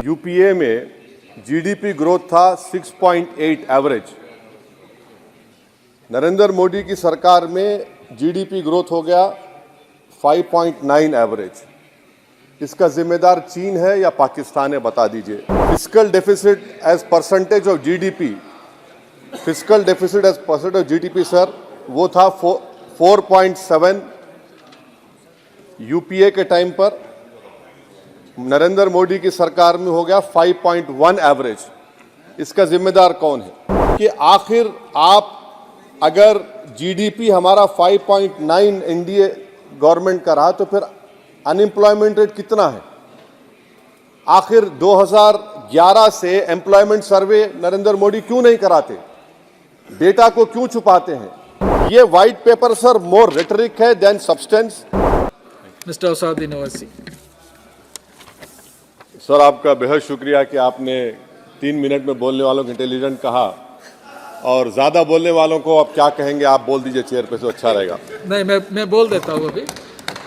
UPA में GDP growth था 6.8 average. Narendra Modi की सरकार में जीडीपी ग्रोथ हो गया 5.9 एवरेज। इसका जिम्मेदार चीन है या पाकिस्तान है, बता दीजिए। Fiscal deficit as percentage of GDP, fiscal deficit as percentage of GDP sir, वो था 4.7 यूपीए के टाइम पर। नरेंद्र मोदी की सरकार में हो गया 5.1 एवरेज। इसका जिम्मेदार कौन है कि आखिर आप अगर जीडीपी हमारा 5.9 एनडीए गवर्नमेंट का रहा तो फिर अनएम्प्लॉयमेंट रेट कितना है? आखिर 2011 से एम्प्लॉयमेंट सर्वे नरेंद्र मोदी क्यों नहीं कराते? डेटा को क्यों छुपाते हैं? ये white paper sir more rhetoric है then substance. Mister Asaduddin Owaisi. Sir, आपका बेहद शुक्रिया कि आपने 3 मिनट में बोलने वालों को इंटेलिजेंट कहा, और ज़्यादा बोलने वालों को अब क्या कहेंगे, आप बोल दीजिए चेयर पे, तो अच्छा रहेगा। नहीं, मैं बोल देता हूँ अभी।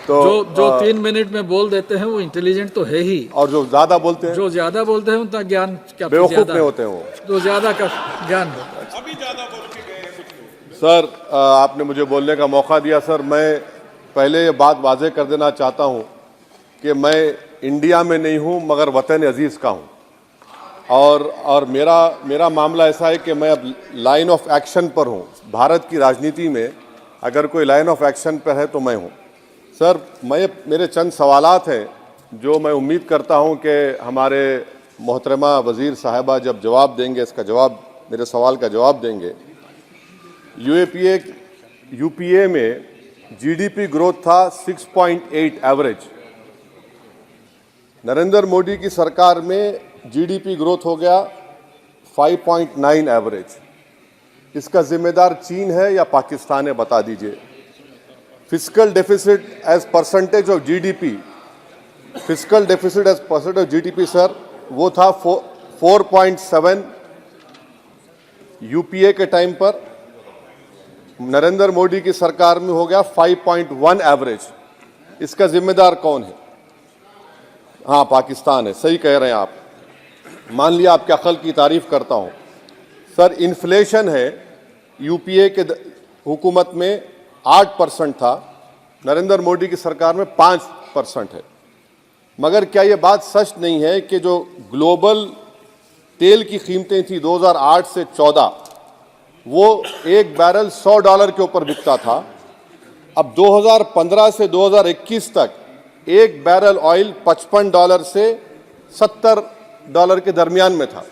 तो जो 3 मिनट में बोल देते हैं वो इंटेलिजेंट तो है ही, और जो ज़्यादा बोलते हैं, जो ज़्यादा बोलते हैं उनका ज्ञान क्या बेवकूफ़ में होते हैं वो, जो ज़्यादा का ज्ञान होता है। अभी ज़्यादा बोल के गए। सर, आपने मुझे बोलने का मौका दिया। सर, मैं पहले ये बात वाज़ेह कर देना चाहता हूँ कि मैं इंडिया में नहीं हूँ मगर वतन अजीज़ का हूँ, और मेरा मामला ऐसा है कि मैं अब लाइन ऑफ एक्शन पर हूँ। भारत की राजनीति में अगर कोई लाइन ऑफ एक्शन पर है तो मैं हूँ। सर, मेरे चंद सवालात हैं जो मैं उम्मीद करता हूँ कि हमारे मोहतरमा वज़ीर साहिबा जब जवाब देंगे, इसका जवाब, मेरे सवाल का जवाब देंगे। यूपीए में जीडीपी ग्रोथ था 6.8 एवरेज। नरेंद्र मोदी की सरकार में जीडीपी ग्रोथ हो गया 5.9 एवरेज। इसका जिम्मेदार चीन है या पाकिस्तान है, बता दीजिए। Fiscal deficit as percentage of GDP, fiscal deficit as percentage of GDP sir, वो था 4.7 यूपीए के टाइम पर। नरेंद्र मोदी की सरकार में हो गया 5.1 एवरेज। इसका जिम्मेदार कौन है? हाँ, पाकिस्तान है। सही कह रहे हैं आप। मान लिया आपके अक्ल की तारीफ करता हूँ। सर, इन्फ्लेशन है यूपीए के हुकूमत में 8% था, नरेंद्र मोदी की सरकार में 5% है। मगर क्या ये बात सच नहीं है कि जो ग्लोबल तेल की कीमतें थी 2008 से 14, वो एक बैरल $100 के ऊपर बिकता था। अब 2015 से 2021 तक एक बैरल ऑयल $55 से $70 के दरमियान में था।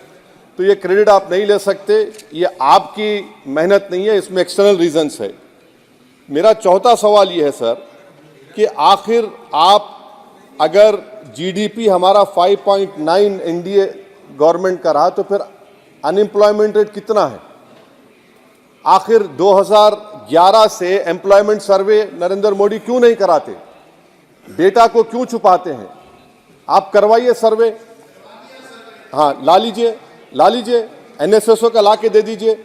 तो ये क्रेडिट आप नहीं ले सकते, ये आपकी मेहनत नहीं है, इसमें एक्सटर्नल रीजंस है। मेरा चौथा सवाल ये है सर कि आखिर आप अगर जीडीपी हमारा 5.9 एनडीए गवर्नमेंट का रहा तो फिर अनएम्प्लॉयमेंट रेट कितना है? आखिर 2011 से एम्प्लॉयमेंट सर्वे नरेंद्र मोदी क्यों नहीं कराते? डेटा को क्यों छुपाते हैं? आप करवाइए सर्वे। हाँ, ला लीजिए एनएसएसओ का ला के दे दीजिए।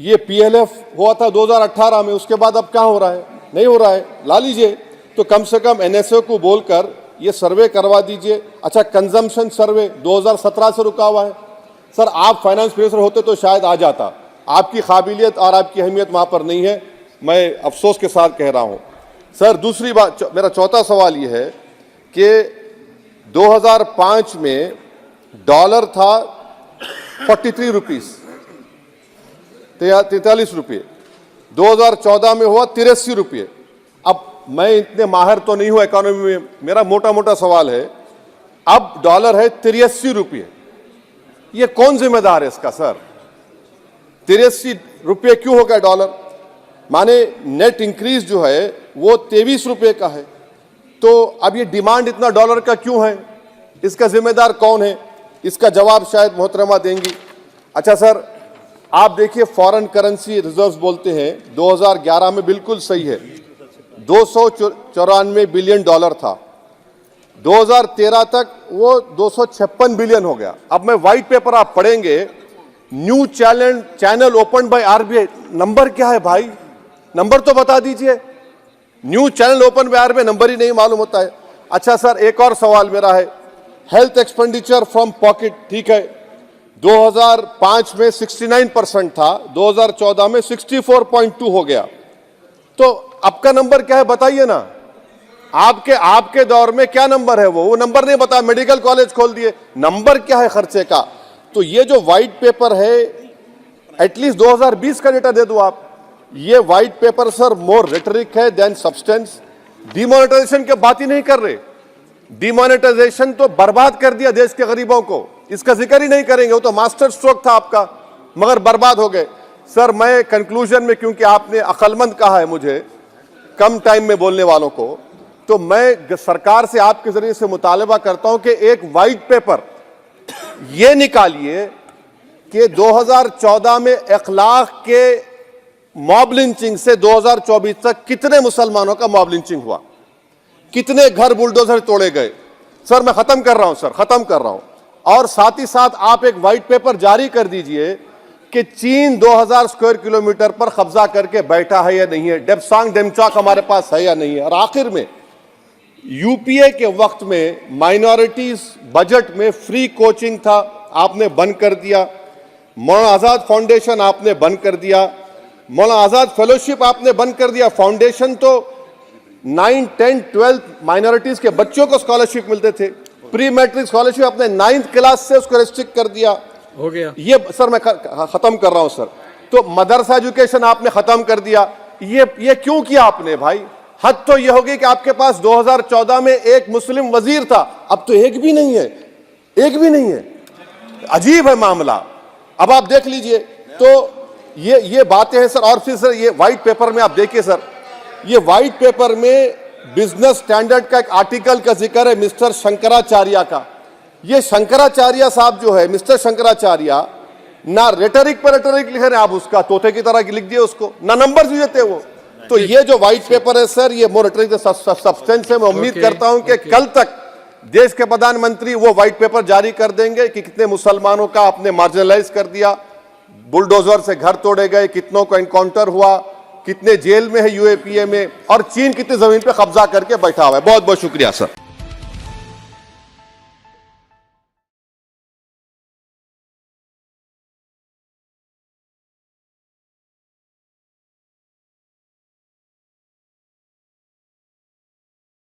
ये पीएलएफ हुआ था 2018 में, उसके बाद अब क्या हो रहा है? नहीं हो रहा है। ला लीजिए, तो कम से कम एनएसओ को बोलकर ये सर्वे करवा दीजिए। अच्छा, कंजम्पशन सर्वे 2017 से रुका हुआ है। सर, आप फाइनेंस मिनिस्टर होते तो शायद आ जाता। आपकी काबिलियत और आपकी अहमियत वहाँ पर नहीं है, मैं अफसोस के साथ कह रहा हूँ। सर, दूसरी बात, मेरा चौथा सवाल ये है कि 2005 में डॉलर था 43 रुपीस, 43 रुपये। 2014 में हुआ 83 रुपये। अब मैं इतने माहिर तो नहीं हूँ इकोनॉमी में, मेरा मोटा मोटा सवाल है, अब डॉलर है 83 रुपये। ये कौन जिम्मेदार है इसका सर? 83 रुपये क्यों हो गया डॉलर? माने नेट इंक्रीज जो है वो 23 रुपये का है। तो अब ये डिमांड इतना डॉलर का क्यों है? इसका जिम्मेदार कौन है? इसका जवाब शायद मोहतरमा देंगी। अच्छा सर, आप देखिए, फॉरेन करेंसी रिजर्व्स बोलते हैं 2011 में, बिल्कुल सही है, 294 बिलियन डॉलर था। 2013 तक वो 256 बिलियन हो गया। अब मैं व्हाइट पेपर आप पढ़ेंगे, new channel open by RBI. Number क्या है भाई? नंबर तो बता दीजिए। New channel open by RBI, number ही नहीं मालूम होता है। अच्छा सर, एक और सवाल मेरा है हेल्थ एक्सपेंडिचर फ्रॉम पॉकेट, ठीक है, 2005 में 69% था, 2014 में 64.2 हो गया। तो आपका नंबर क्या है बताइए ना, आपके दौर में क्या नंबर है? वो नंबर नहीं बता, मेडिकल कॉलेज खोल दिए, नंबर क्या है खर्चे का? तो ये जो व्हाइट पेपर है, एटलीस्ट 2020 का डेटा दे दो आप। ये white paper sir more rhetoric है देन सब्सटेंस। डिमोनेटाइजेशन की बात ही नहीं कर रहे। डिमोनेटाइजेशन तो बर्बाद कर दिया देश के गरीबों को, इसका जिक्र ही नहीं करेंगे। वो तो मास्टर स्ट्रोक था आपका, मगर बर्बाद हो गए। सर मैं कंक्लूजन में, क्योंकि आपने अक्लमंद कहा है मुझे कम टाइम में बोलने वालों को, तो मैं सरकार से आपके जरिए से मुतालबा करता हूं कि एक व्हाइट पेपर ये निकालिए कि 2014 में 1 लाख के मॉब लिंचिंग से 2024 तक कितने मुसलमानों का मॉब लिंचिंग हुआ, कितने घर बुलडोजर तोड़े गए। सर मैं खत्म कर रहा हूं सर, खत्म कर रहा हूं। और साथ ही साथ आप एक व्हाइट पेपर जारी कर दीजिए कि चीन 2000 स्क्वायर किलोमीटर पर कब्जा करके बैठा है या नहीं है, डेप्सांग डेमचॉक हमारे पास है या नहीं है। और आखिर में यूपीए के वक्त में माइनॉरिटीज बजट में फ्री कोचिंग था, आपने बंद कर दिया। मौलाना आजाद फाउंडेशन आपने बंद कर दिया, मौलाना आजाद फेलोशिप आपने बंद कर दिया। फाउंडेशन तो 9, 10, 12 माइनॉरिटीज के बच्चों को स्कॉलरशिप मिलते थे। प्री मैट्रिक स्कॉलरशिप आपने 9th क्लास से उसको रेस्ट्रिक्ट कर दिया, हो गया। ये सर मैं खत्म कर रहा हूं सर। तो मदरसा एजुकेशन आपने खत्म कर दिया। ये क्यों किया आपने भाई? हद तो ये होगी कि आपके पास 2014 में एक मुस्लिम वजीर था, अब तो एक भी नहीं है, एक भी नहीं है। अजीब है मामला। अब आप देख लीजिए, तो ये बातें हैं सर। और फिर सर ये व्हाइट पेपर में आप देखिए सर, ये व्हाइट पेपर में बिजनेस स्टैंडर्ड का एक आर्टिकल का जिक्र है मिस्टर शंकराचार्य का। ये शंकराचार्य साहब जो है, मिस्टर शंकराचार्य, ना रेटरिक पर रेटरिक लिख रहे हैं आप, उसका तोते की तरह लिख दिए उसको, ना नंबर भी देते वो। तो ये जो व्हाइट पेपर है सर, ये मोर रेटरिक सब्सटेंस है। मैं उम्मीद करता हूं कि कल तक देश के प्रधानमंत्री वो व्हाइट पेपर जारी कर देंगे कि कितने मुसलमानों का आपने मार्जिनलाइज कर दिया, बुलडोजर से घर तोड़े गए, कितनों को एनकाउंटर हुआ, कितने जेल में है यूएपीए में, और चीन कितनी जमीन पे कब्जा करके बैठा हुआ है। बहुत बहुत शुक्रिया सर।